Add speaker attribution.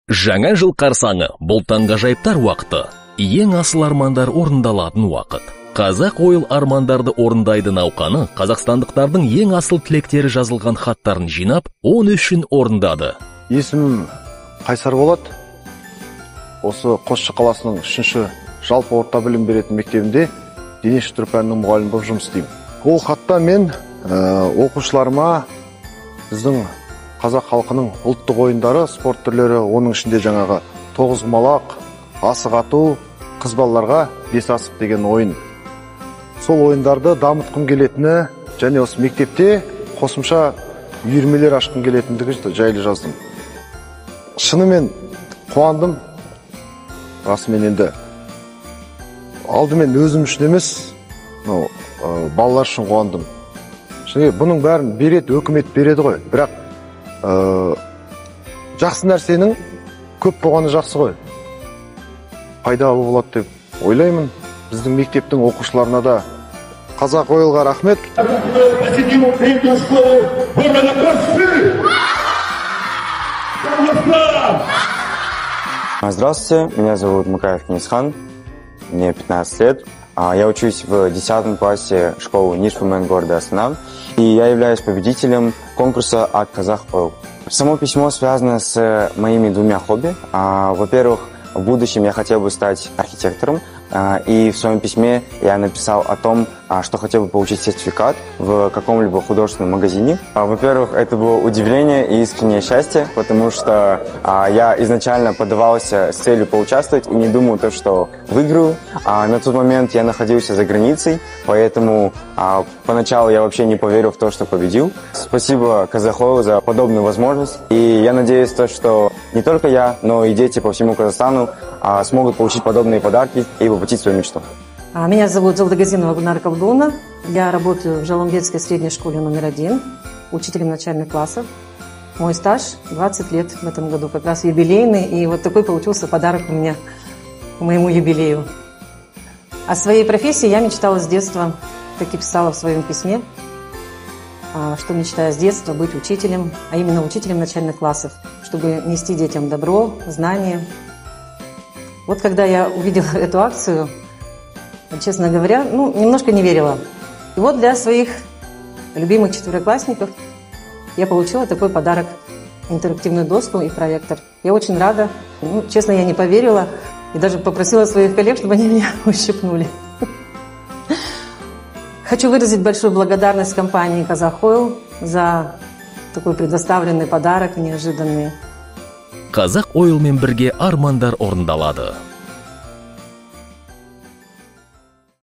Speaker 1: Жаңа жыл қарсаңы, бұл таңғажайыптар уақыты. Ең асыл армандар орындалатын уақыт. Қазақ Ойл армандарды орындайды науқаны қазақстандықтардың ең асыл тілектері жазылған хаттарын жинап, 13-ін орындады.
Speaker 2: Есімім Қайсар болады. Осы Қосшы қаласының 3-ші жалпы орта білім беретін мектебінде дене шынықтыру пәнінің мұғалімі болып жұмыс істеймін. Ол хатта мен оқушыларыма біздің қазақ халқының ұлттық ойындары, спорт түрлері, оның ішінде жаңағы тоғызқұмалақ, асық ату, қыз балаларға бес асық деген ойын. Сол ойындарды дамытқым келетіні және осы мектепте қосымша үйірмелер ашқым келетіндігі жайлы жаздым. Шынымен қуандым. Расымен енді алдымен өзім үшін емес, балалар үшін қуандым. Бұның бәрін береді, өкімет береді ғой. Бірақ жақсы нәрсенің көп болғаны жақсы ғой. Пайдалы болады деп ойлаймын. Біздің мектептің оқушыларына да Қазақ Ойлға рахмет.
Speaker 3: Здравствуйте, меня зовут Макаев Кенисхан, мне 15 лет. Я учусь в 10 классе школы Нишфумен города Астана, и я являюсь победителем конкурса от Казах Ойл. Само письмо связано с моими двумя хобби. Во-первых, в будущем я хотел бы стать архитектором, и в своем письме я написал о том, что хотел бы получить сертификат в каком-либо художественном магазине. Во-первых, это было удивление и искреннее счастье, потому что я изначально подавался с целью поучаствовать и не думал, что выиграю. На тот момент я находился за границей, поэтому поначалу я вообще не поверил в то, что победил. Спасибо Казах Ойл за подобную возможность, и я надеюсь, что не только я, но и дети по всему Казахстану смогут получить подобные подарки и воплотить свою мечту.
Speaker 4: Меня зовут Залдагазинова Гульнара Кабдуловна. Я работаю в Жаломбетской средней школе номер 1, учителем начальных классов. Мой стаж 20 лет в этом году, как раз юбилейный, и вот такой получился подарок у меня к моему юбилею. О своей профессии я мечтала с детства, как и писала в своем письме, что мечтаю с детства быть учителем, а именно учителем начальных классов, чтобы нести детям добро, знания. Вот когда я увидела эту акцию, честно говоря, немножко не верила. И вот для своих любимых четвероклассников я получила такой подарок, интерактивную доску и проектор. Я очень рада. Честно, я не поверила и даже попросила своих коллег, чтобы они меня ущипнули. Хочу выразить большую благодарность компании Казах Ойл за такой предоставленный подарок, неожиданный.
Speaker 1: Қазақ Ойлмен бірге армандар орындалады.